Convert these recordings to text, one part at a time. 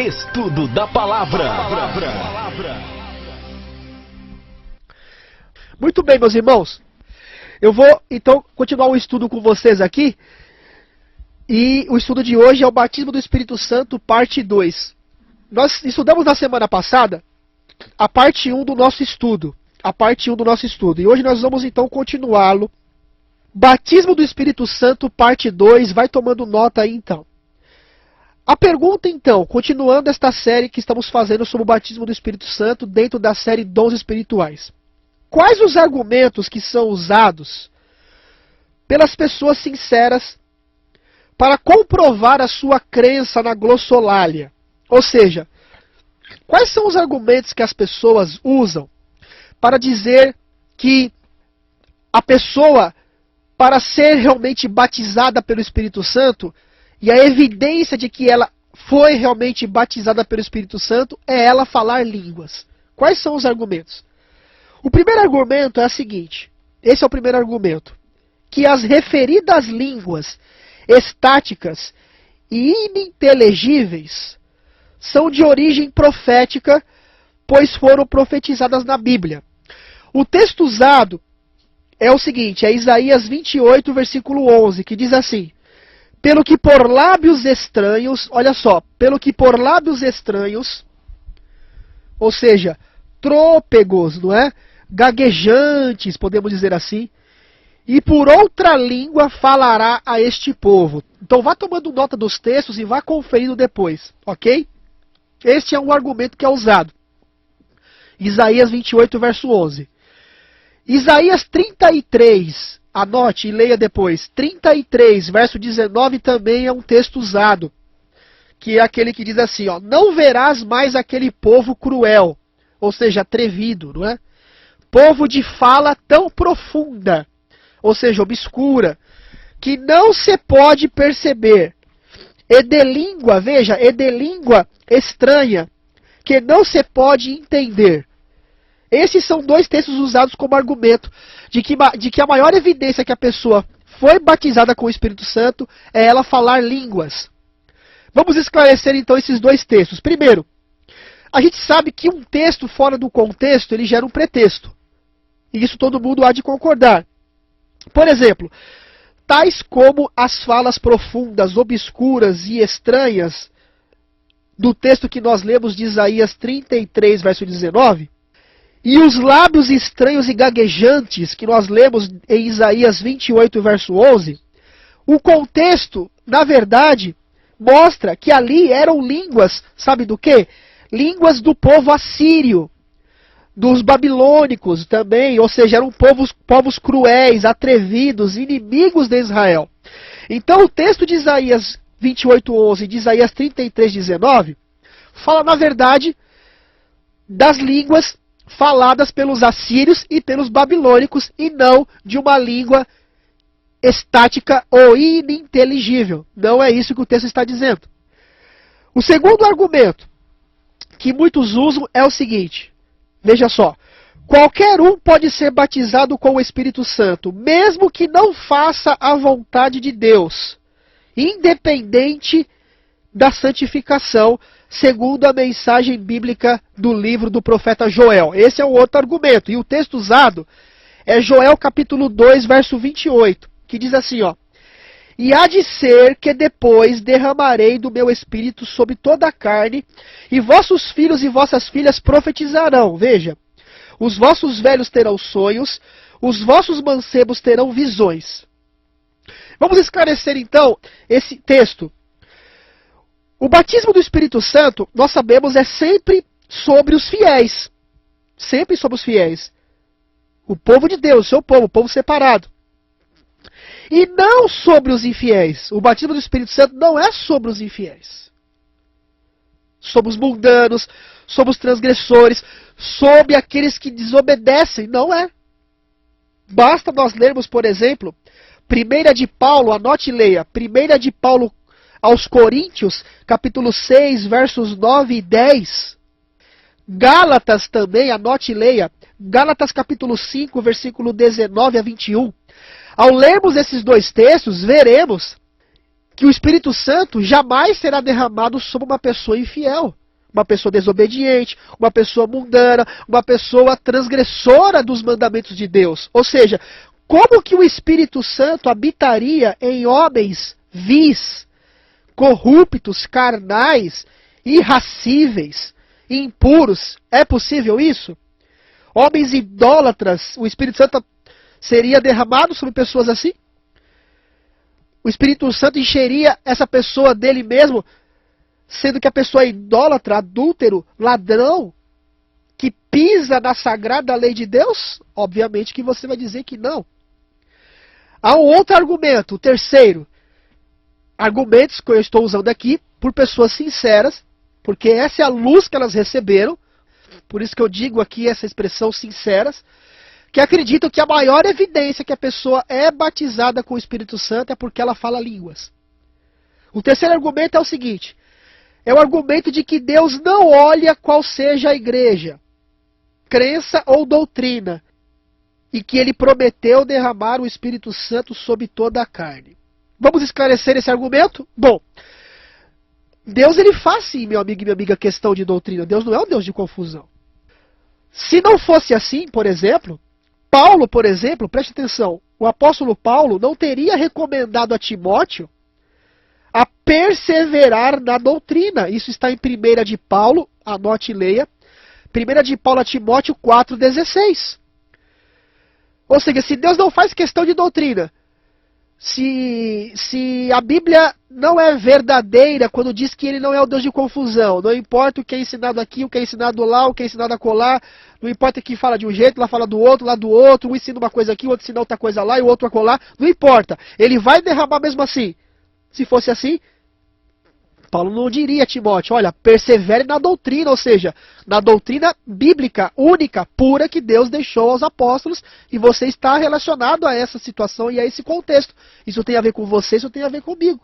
Estudo da Palavra. Muito bem, meus irmãos. Eu vou, então, continuar o estudo com vocês aqui. E o estudo de hoje é o Batismo do Espírito Santo, parte 2. Nós estudamos na semana passada a parte 1 do nosso estudo. E hoje nós vamos, então, continuá-lo. Batismo do Espírito Santo, parte 2. Vai tomando nota aí, então. A pergunta, então, continuando esta série que estamos fazendo sobre o batismo do Espírito Santo dentro da série Dons Espirituais. Quais os argumentos que são usados pelas pessoas sinceras para comprovar a sua crença na glossolalia? Ou seja, quais são os argumentos que as pessoas usam para dizer que a pessoa, para ser realmente batizada pelo Espírito Santo, e a evidência de que ela foi realmente batizada pelo Espírito Santo é ela falar línguas? Quais são os argumentos? O primeiro argumento é o seguinte, esse é o primeiro argumento, que as referidas línguas estáticas e ininteligíveis são de origem profética, pois foram profetizadas na Bíblia. O texto usado é o seguinte, é Isaías 28, versículo 11, que diz assim: pelo que por lábios estranhos, olha só, pelo que por lábios estranhos, ou seja, trôpegos, não é? Gaguejantes, podemos dizer assim, e por outra língua falará a este povo. Então vá tomando nota dos textos e vá conferindo depois, ok? Este é um argumento que é usado. Isaías 28, verso 11. Isaías 33, anote e leia depois. 33, verso 19 também é um texto usado, que é aquele que diz assim, ó, não verás mais aquele povo cruel, ou seja, atrevido, não é? Povo de fala tão profunda, ou seja, obscura, que não se pode perceber, e de língua, veja, e de língua estranha, que não se pode entender. Esses são dois textos usados como argumento de que a maior evidência que a pessoa foi batizada com o Espírito Santo é ela falar línguas. Vamos esclarecer então esses dois textos. Primeiro, a gente sabe que um texto fora do contexto, ele gera um pretexto. E isso todo mundo há de concordar. Por exemplo, tais como as falas profundas, obscuras e estranhas do texto que nós lemos de Isaías 33, verso 19, e os lábios estranhos e gaguejantes que nós lemos em Isaías 28, verso 11, o contexto, na verdade, mostra que ali eram línguas, sabe do quê? Línguas do povo assírio, dos babilônicos também, ou seja, eram povos cruéis, atrevidos, inimigos de Israel. Então o texto de Isaías 28, 11 e de Isaías 33, 19, fala, na verdade, das línguas faladas pelos assírios e pelos babilônicos, e não de uma língua estática ou ininteligível. Não é isso que o texto está dizendo. O segundo argumento que muitos usam é o seguinte, veja só, qualquer um pode ser batizado com o Espírito Santo, mesmo que não faça a vontade de Deus, independente da santificação, segundo a mensagem bíblica do livro do profeta Joel. Esse é o outro argumento. E o texto usado é Joel capítulo 2, verso 28, que diz assim, ó, e há de ser que depois derramarei do meu espírito sobre toda a carne, e vossos filhos e vossas filhas profetizarão. Veja, os vossos velhos terão sonhos, os vossos mancebos terão visões. Vamos esclarecer então esse texto. O batismo do Espírito Santo, nós sabemos, é sempre sobre os fiéis. Sempre sobre os fiéis. O povo de Deus, o seu povo, o povo separado. E não sobre os infiéis. O batismo do Espírito Santo não é sobre os infiéis. Sobre os mundanos, sobre os transgressores, sobre aqueles que desobedecem. Não é. Basta nós lermos, por exemplo, 1 de Paulo, anote e leia, 1 de Paulo aos Coríntios, capítulo 6, versos 9 e 10. Gálatas também, anote e leia, Gálatas capítulo 5, versículo 19 a 21. Ao lermos esses dois textos, veremos que o Espírito Santo jamais será derramado sobre uma pessoa infiel, uma pessoa desobediente, uma pessoa mundana, uma pessoa transgressora dos mandamentos de Deus. Ou seja, como que o Espírito Santo habitaria em homens vis, corruptos, carnais, irracíveis, impuros? É possível isso? Homens idólatras, o Espírito Santo seria derramado sobre pessoas assim? O Espírito Santo encheria essa pessoa dele mesmo, sendo que a pessoa é idólatra, adúltero, ladrão, que pisa na sagrada lei de Deus? Obviamente que você vai dizer que não. Há um outro argumento, o terceiro. Argumentos que eu estou usando aqui por pessoas sinceras, porque essa é a luz que elas receberam, por isso que eu digo aqui essa expressão sinceras, que acreditam que a maior evidência que a pessoa é batizada com o Espírito Santo é porque ela fala línguas. O terceiro argumento é o seguinte, é o argumento de que Deus não olha qual seja a igreja, crença ou doutrina, e que ele prometeu derramar o Espírito Santo sobre toda a carne. Vamos esclarecer esse argumento? Bom, Deus ele faz sim, meu amigo e minha amiga, questão de doutrina. Deus não é um Deus de confusão. Se não fosse assim, por exemplo, Paulo, por exemplo, preste atenção, o apóstolo Paulo não teria recomendado a Timóteo a perseverar na doutrina. Isso está em 1 de Paulo, anote e leia, 1 de Paulo a Timóteo 4,16. Ou seja, se Deus não faz questão de doutrina, se a Bíblia não é verdadeira quando diz que ele não é o Deus de confusão, não importa o que é ensinado aqui, o que é ensinado lá, o que é ensinado acolá, não importa que fala de um jeito, lá fala do outro, um ensina uma coisa aqui, o outro ensina outra coisa lá e o outro acolá, não importa, ele vai derramar mesmo assim. Se fosse assim, Paulo não diria a Timóteo, olha, persevere na doutrina, ou seja, na doutrina bíblica, única, pura, que Deus deixou aos apóstolos, e você está relacionado a essa situação e a esse contexto. Isso tem a ver com você, isso tem a ver comigo.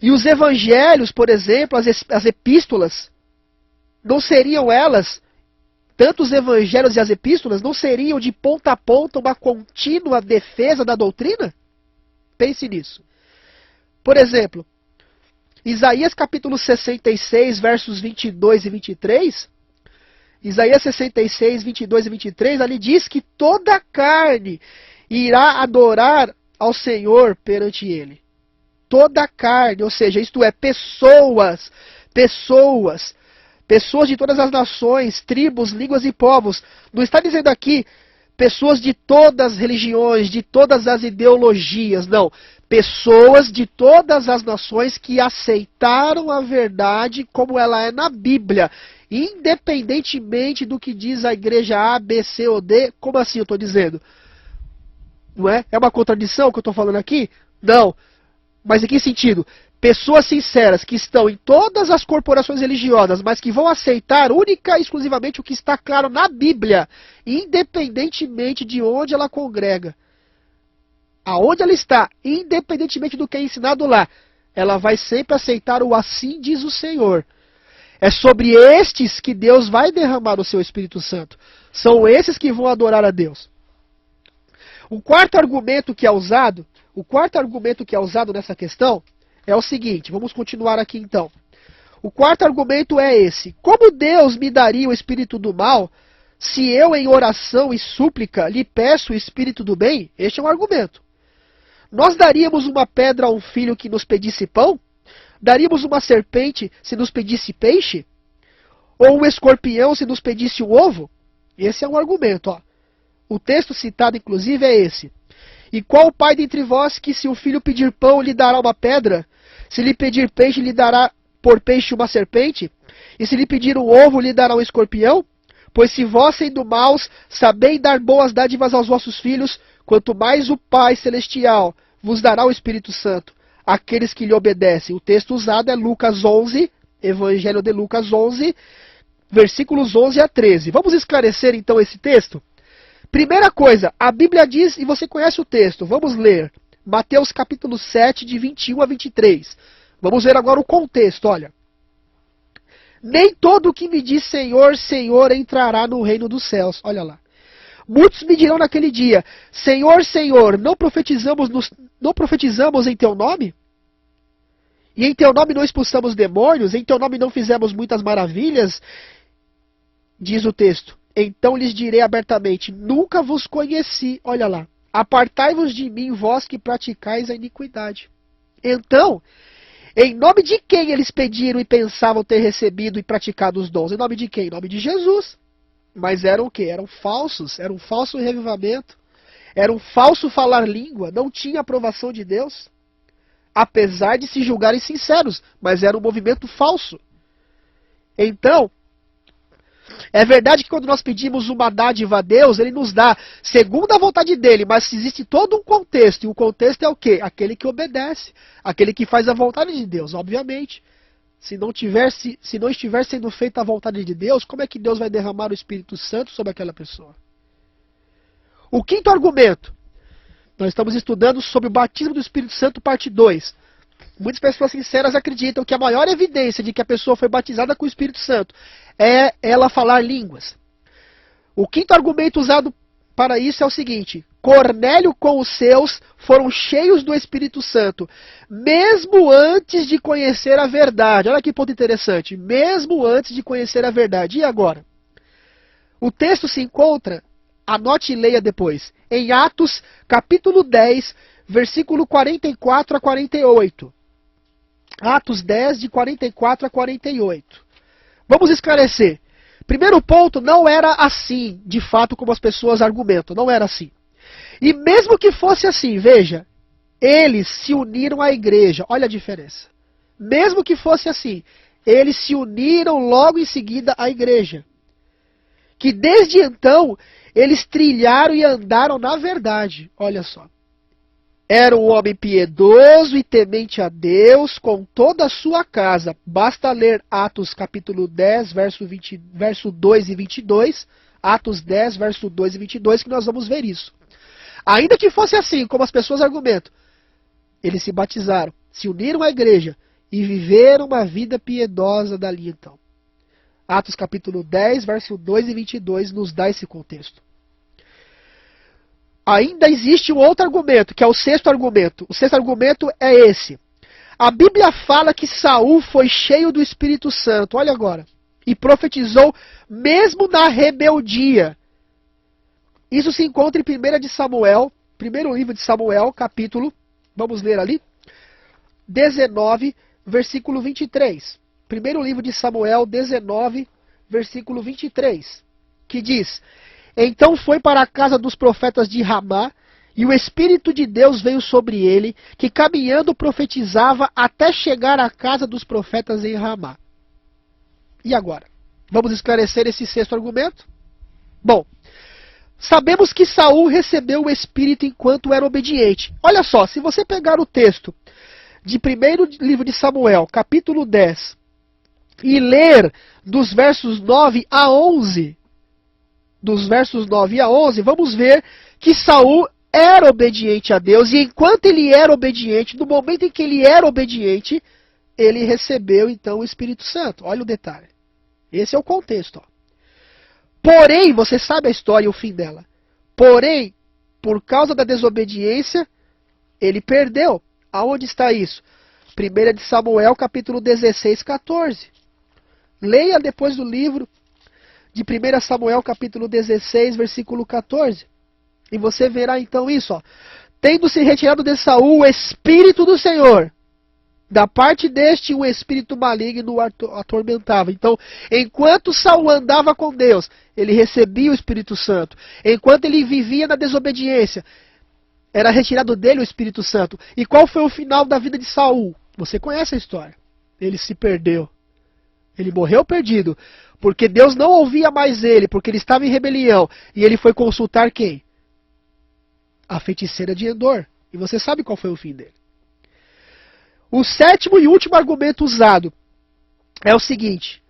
E os evangelhos, por exemplo, as epístolas, não seriam elas, tanto os evangelhos e as epístolas, não seriam de ponta a ponta uma contínua defesa da doutrina? Pense nisso. Por exemplo, Isaías capítulo 66, versos 22 e 23, Isaías 66, 22 e 23, ali diz que toda a carne irá adorar ao Senhor perante ele. Toda a carne, ou seja, isto é, pessoas de todas as nações, tribos, línguas e povos. Não está dizendo aqui pessoas de todas as religiões, de todas as ideologias, não. Pessoas de todas as nações que aceitaram a verdade como ela é na Bíblia, independentemente do que diz a igreja A, B, C ou D. Como assim eu estou dizendo? Não é? É uma contradição o que eu estou falando aqui? Não. Mas em que sentido? Pessoas sinceras que estão em todas as corporações religiosas, mas que vão aceitar única e exclusivamente o que está claro na Bíblia, independentemente de onde ela congrega. Aonde ela está, independentemente do que é ensinado lá, ela vai sempre aceitar o assim diz o Senhor. É sobre estes que Deus vai derramar o seu Espírito Santo. São esses que vão adorar a Deus. O quarto argumento que é usado nessa questão é o seguinte, vamos continuar aqui então. O quarto argumento é esse: como Deus me daria o espírito do mal, se eu em oração e súplica lhe peço o espírito do bem? Este é um argumento. Nós daríamos uma pedra a um filho que nos pedisse pão? Daríamos uma serpente se nos pedisse peixe? Ou um escorpião se nos pedisse um ovo? Esse é um argumento, ó. O texto citado, inclusive, é esse. E qual o pai dentre vós que, se o filho pedir pão, lhe dará uma pedra? Se lhe pedir peixe, lhe dará por peixe uma serpente? E se lhe pedir um ovo, lhe dará um escorpião? Pois se vós, sendo maus, sabeis dar boas dádivas aos vossos filhos, quanto mais o Pai Celestial vos dará o Espírito Santo, aqueles que lhe obedecem. O texto usado é Lucas 11, Evangelho de Lucas 11, versículos 11 a 13. Vamos esclarecer então esse texto? Primeira coisa, a Bíblia diz, e você conhece o texto, vamos ler. Mateus capítulo 7, de 21 a 23. Vamos ver agora o contexto, olha. Nem todo o que me diz Senhor, Senhor entrará no reino dos céus. Olha lá. Muitos me dirão naquele dia, Senhor, Senhor, não profetizamos em teu nome? E em teu nome não expulsamos demônios, em teu nome não fizemos muitas maravilhas, diz o texto. Então lhes direi abertamente, nunca vos conheci, olha lá, apartai-vos de mim, vós que praticais a iniquidade. Então, em nome de quem eles pediram e pensavam ter recebido e praticado os dons? Em nome de quem? Em nome de Jesus. Mas eram o quê? Eram falsos, era um falso revivamento, era um falso falar língua, não tinha aprovação de Deus. Apesar de se julgarem sinceros, mas era um movimento falso. Então, é verdade que quando nós pedimos uma dádiva a Deus, Ele nos dá segundo a vontade dEle, mas existe todo um contexto, e o contexto é o quê? Aquele que obedece, aquele que faz a vontade de Deus, obviamente. Se não estiver sendo feita a vontade de Deus, como é que Deus vai derramar o Espírito Santo sobre aquela pessoa? O quinto argumento. Nós estamos estudando sobre o batismo do Espírito Santo, parte 2. Muitas pessoas sinceras acreditam que a maior evidência de que a pessoa foi batizada com o Espírito Santo é ela falar línguas. O quinto argumento usado para isso é o seguinte: Cornélio com os seus foram cheios do Espírito Santo, mesmo antes de conhecer a verdade. Olha que ponto interessante. Mesmo antes de conhecer a verdade. E agora? O texto se encontra, anote e leia depois, em Atos, capítulo 10, versículo 44 a 48. Atos 10, de 44 a 48. Vamos esclarecer. Primeiro ponto, não era assim, de fato, como as pessoas argumentam. Não era assim. E mesmo que fosse assim, veja, eles se uniram à igreja. Olha a diferença. Mesmo que fosse assim, eles se uniram logo em seguida à igreja. Que desde então, eles trilharam e andaram na verdade. Olha só. Era um homem piedoso e temente a Deus com toda a sua casa. Basta ler Atos capítulo 10, verso 2 e 22. Atos 10, verso 2 e 22, que nós vamos ver isso. Ainda que fosse assim, como as pessoas argumentam, eles se batizaram, se uniram à igreja e viveram uma vida piedosa dali então. Atos capítulo 10, verso 2 e 22 nos dá esse contexto. Ainda existe um outro argumento, que é o sexto argumento. O sexto argumento é esse. A Bíblia fala que Saul foi cheio do Espírito Santo, olha agora, e profetizou mesmo na rebeldia. Isso se encontra em 1 de Samuel, primeiro livro de Samuel, capítulo, vamos ler ali, 19, versículo 23. Primeiro livro de Samuel, 19, versículo 23, que diz: Então foi para a casa dos profetas de Ramá, e o Espírito de Deus veio sobre ele, que caminhando profetizava até chegar à casa dos profetas em Ramá. E agora? Vamos esclarecer esse sexto argumento? Bom, sabemos que Saul recebeu o Espírito enquanto era obediente. Olha só, se você pegar o texto de primeiro livro de Samuel, capítulo 10, e ler dos versos 9 a 11, vamos ver que Saul era obediente a Deus, e enquanto ele era obediente, no momento em que ele era obediente, ele recebeu então o Espírito Santo. Olha o detalhe. Esse é o contexto. Ó. Porém, você sabe a história e o fim dela. Porém, por causa da desobediência, ele perdeu. Aonde está isso? 1 de Samuel, capítulo 16, 14. Leia depois do livro de 1 Samuel, capítulo 16, versículo 14. E você verá então isso. Ó. Tendo se retirado de Saul o Espírito do Senhor, da parte deste um espírito maligno o atormentava. Então, enquanto Saul andava com Deus, ele recebia o Espírito Santo. Enquanto ele vivia na desobediência, era retirado dele o Espírito Santo. E qual foi o final da vida de Saul? Você conhece a história. Ele se perdeu. Ele morreu perdido. Porque Deus não ouvia mais ele, porque ele estava em rebelião. E ele foi consultar quem? A feiticeira de Endor. E você sabe qual foi o fim dele. O sétimo e último argumento usado é o seguinte: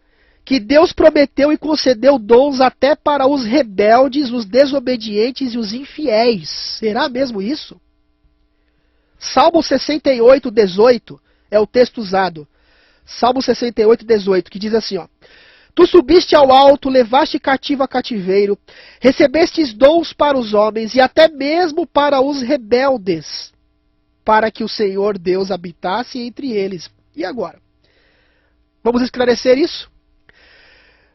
que Deus prometeu e concedeu dons até para os rebeldes, os desobedientes e os infiéis. Será mesmo isso? Salmo 68, 18 é o texto usado. Salmo 68, 18, que diz assim, ó: Tu subiste ao alto, levaste cativo a cativeiro, recebestes dons para os homens e até mesmo para os rebeldes, para que o Senhor Deus habitasse entre eles. E agora? Vamos esclarecer isso?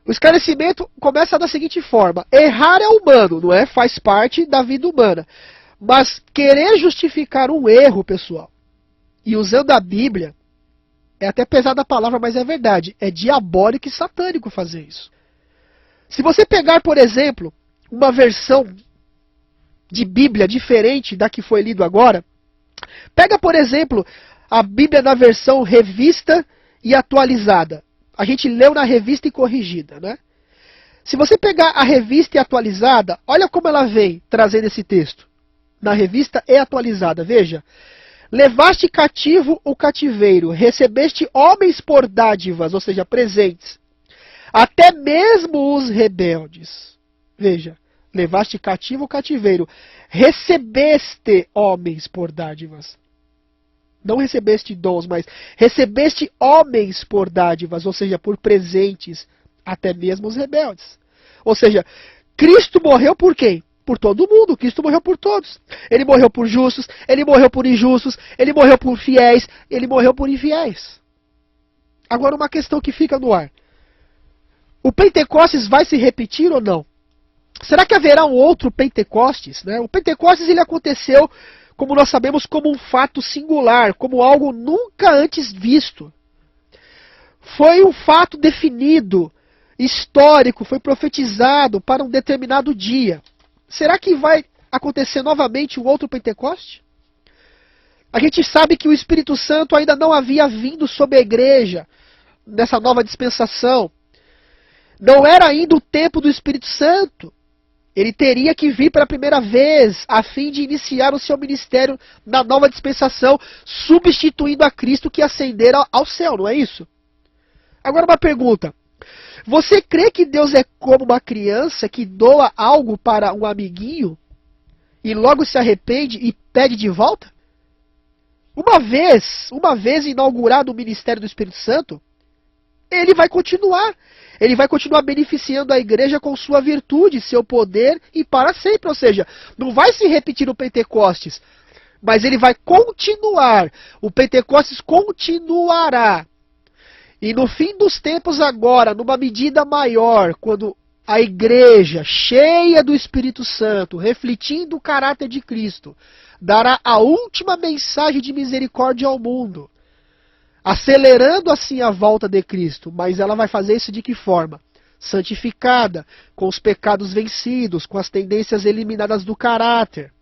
O esclarecimento começa da seguinte forma: errar é humano, não é? Faz parte da vida humana. Mas querer justificar um erro, pessoal, e usando a Bíblia, é até pesada a palavra, mas é verdade. É diabólico e satânico fazer isso. Se você pegar, por exemplo, uma versão de Bíblia diferente da que foi lido agora, pega, por exemplo, a Bíblia na versão revista e atualizada. A gente leu na revista e corrigida, né? Se você pegar a revista e atualizada, olha como ela vem trazendo esse texto. Na revista e atualizada, veja. Levaste cativo o cativeiro, recebeste homens por dádivas, ou seja, presentes. Até mesmo os rebeldes. Veja, levaste cativo o cativeiro, recebeste homens por dádivas. Não recebeste dons, mas recebeste homens por dádivas, ou seja, por presentes, até mesmo os rebeldes. Ou seja, Cristo morreu por quem? Por todo mundo. Cristo morreu por todos. Ele morreu por justos, ele morreu por injustos, ele morreu por fiéis, ele morreu por infiéis. Agora uma questão que fica no ar. O Pentecostes vai se repetir ou não? Será que haverá um outro Pentecostes? Né? O Pentecostes ele aconteceu, como nós sabemos, como um fato singular, como algo nunca antes visto. Foi um fato definido, histórico, foi profetizado para um determinado dia. Será que vai acontecer novamente um outro Pentecoste? A gente sabe que o Espírito Santo ainda não havia vindo sobre a igreja nessa nova dispensação. Não era ainda o tempo do Espírito Santo. Ele teria que vir pela primeira vez, a fim de iniciar o seu ministério na nova dispensação, substituindo a Cristo que ascendera ao céu, não é isso? Agora uma pergunta. Você crê que Deus é como uma criança que doa algo para um amiguinho e logo se arrepende e pede de volta? Uma vez inaugurado o ministério do Espírito Santo, ele vai continuar. Ele vai continuar beneficiando a igreja com sua virtude, seu poder e para sempre. Ou seja, não vai se repetir o Pentecostes, mas ele vai continuar. O Pentecostes continuará. E no fim dos tempos agora, numa medida maior, quando a igreja, cheia do Espírito Santo, refletindo o caráter de Cristo, dará a última mensagem de misericórdia ao mundo, acelerando assim a volta de Cristo. Mas ela vai fazer isso de que forma? Santificada, com os pecados vencidos, com as tendências eliminadas do caráter.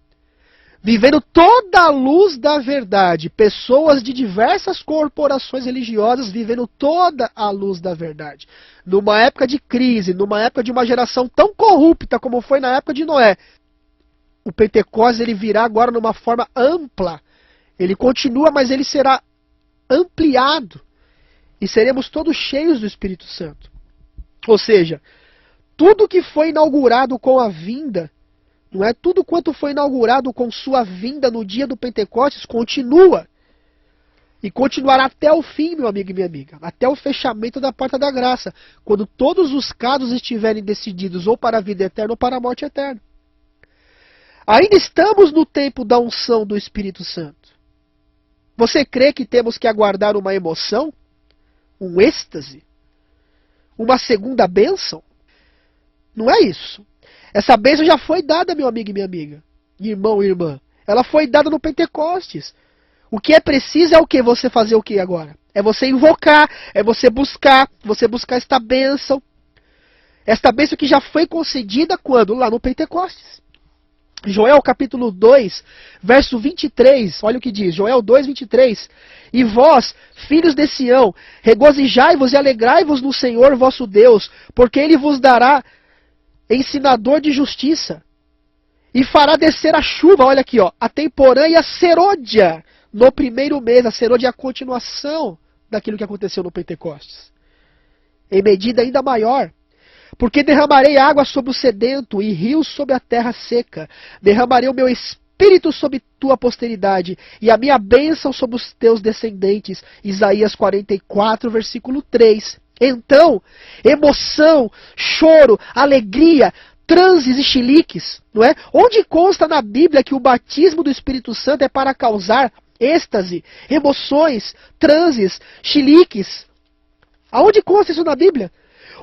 Vivendo toda a luz da verdade. Pessoas de diversas corporações religiosas vivendo toda a luz da verdade. Numa época de crise, numa época de uma geração tão corrupta como foi na época de Noé. O Pentecostes ele virá agora numa forma ampla. Ele continua, mas ele será ampliado. E seremos todos cheios do Espírito Santo. Ou seja, tudo que foi inaugurado com a vinda, não é? Tudo quanto foi inaugurado com sua vinda no dia do Pentecostes continua. E continuará até o fim, meu amigo e minha amiga. Até o fechamento da porta da graça. Quando todos os casos estiverem decididos ou para a vida eterna ou para a morte eterna. Ainda estamos no tempo da unção do Espírito Santo. Você crê que temos que aguardar uma emoção? Um êxtase? Uma segunda bênção? Não é isso. Essa bênção já foi dada, meu amigo e minha amiga, irmão e irmã. Ela foi dada no Pentecostes. O que é preciso é o que? Você fazer o que agora? É você invocar, é você buscar esta bênção. Esta bênção que já foi concedida quando? Lá no Pentecostes. Joel capítulo 2, verso 23, olha o que diz, Joel 2, 23. E vós, filhos de Sião, regozijai-vos e alegrai-vos no Senhor vosso Deus, porque Ele vos dará ensinador de justiça, e fará descer a chuva, olha aqui, ó, a temporã e a serôdia, no primeiro mês. A serôdia é a continuação daquilo que aconteceu no Pentecostes, em medida ainda maior. Porque derramarei água sobre o sedento e rios sobre a terra seca. Derramarei o meu espírito sobre tua posteridade e a minha bênção sobre os teus descendentes. Isaías 44, versículo 3. Então, emoção, choro, alegria, transes e chiliques, não é? Onde consta na Bíblia que o batismo do Espírito Santo é para causar êxtase, emoções, transes, chiliques. Aonde consta isso na Bíblia?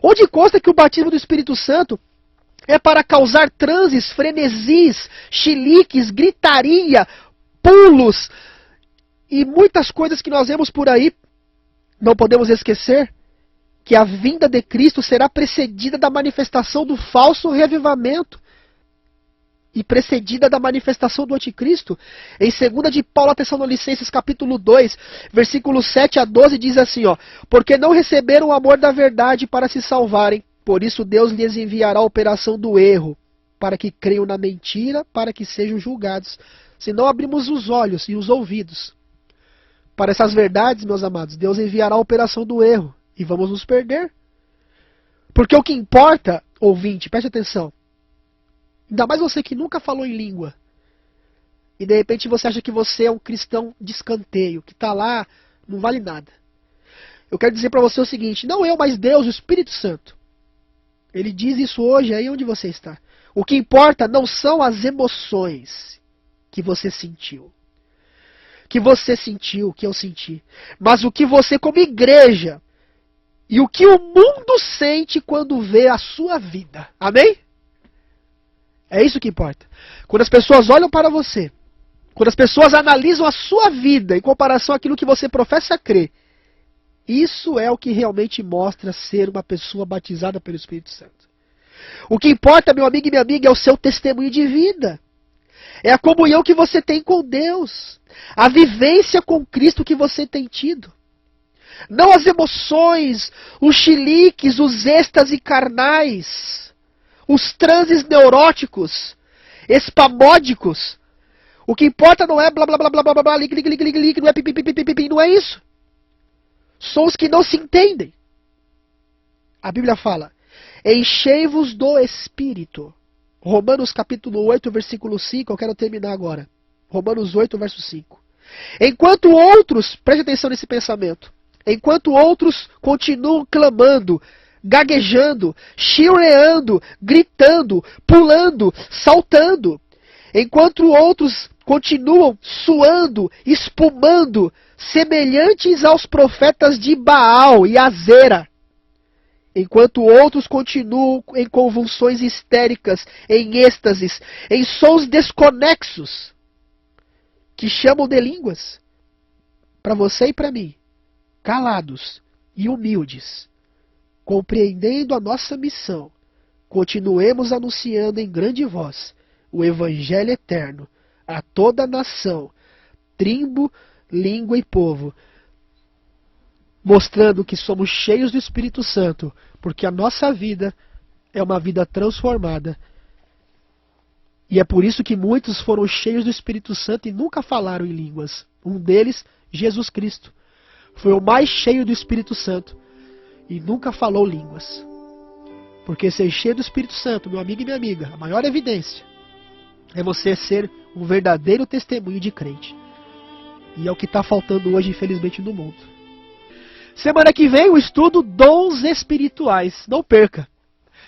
Onde consta que o batismo do Espírito Santo é para causar transes, frenesis, chiliques, gritaria, pulos e muitas coisas que nós vemos por aí? Não podemos esquecer que a vinda de Cristo será precedida da manifestação do falso reavivamento e precedida da manifestação do anticristo. Em 2 de Paulo a Tessalonicenses, capítulo 2, versículos 7 a 12, diz assim, ó: porque não receberam o amor da verdade para se salvarem, por isso Deus lhes enviará a operação do erro, para que creiam na mentira, para que sejam julgados. Se não abrimos os olhos e os ouvidos para essas verdades, meus amados, Deus enviará a operação do erro e vamos nos perder. Porque o que importa, ouvinte, preste atenção, ainda mais você que nunca falou em língua, e de repente você acha que você é um cristão de escanteio, que está lá, não vale nada. Eu quero dizer para você o seguinte: não eu, mas Deus, o Espírito Santo. Ele diz isso hoje aí onde você está. O que importa não são as emoções que você sentiu. Que eu senti. Mas o que você como igreja e o que o mundo sente quando vê a sua vida. Amém? É isso que importa. Quando as pessoas olham para você, quando as pessoas analisam a sua vida em comparação àquilo que você professa crer, isso é o que realmente mostra ser uma pessoa batizada pelo Espírito Santo. O que importa, meu amigo e minha amiga, é o seu testemunho de vida. É a comunhão que você tem com Deus. A vivência com Cristo que você tem tido. Não as emoções, os chiliques, os êxtases carnais, os transes neuróticos, espamódicos. O que importa não é blá blá blá blá blá blá, ligue, não é pipi, não é isso. São os que não se entendem. A Bíblia fala: enchei-vos do Espírito. Romanos capítulo 8, versículo 5, eu quero terminar agora. Romanos 8, verso 5. Enquanto outros, preste atenção nesse pensamento, enquanto outros continuam clamando, gaguejando, chileando, gritando, pulando, saltando, enquanto outros continuam suando, espumando, semelhantes aos profetas de Baal e Azera, enquanto outros continuam em convulsões histéricas, em êxtases, em sons desconexos, que chamam de línguas, para você e para mim, calados e humildes, compreendendo a nossa missão, continuemos anunciando em grande voz o Evangelho eterno a toda nação, tribo, língua e povo, mostrando que somos cheios do Espírito Santo, porque a nossa vida é uma vida transformada. E é por isso que muitos foram cheios do Espírito Santo e nunca falaram em línguas. Um deles, Jesus Cristo, foi o mais cheio do Espírito Santo e nunca falou línguas. Porque ser cheio do Espírito Santo, meu amigo e minha amiga, a maior evidência é você ser um verdadeiro testemunho de crente. E é o que está faltando hoje, infelizmente, no mundo. Semana que vem o estudo Dons Espirituais. Não perca.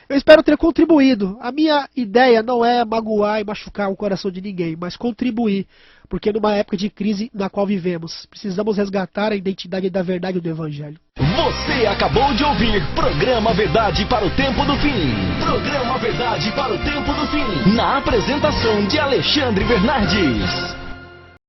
Eu espero ter contribuído. A minha ideia não é magoar e machucar o coração de ninguém, mas contribuir. Porque numa época de crise na qual vivemos, precisamos resgatar a identidade da verdade do Evangelho. Você acabou de ouvir Programa Verdade para o Tempo do Fim. Programa Verdade para o Tempo do Fim. Na apresentação de Alexandre Bernardes.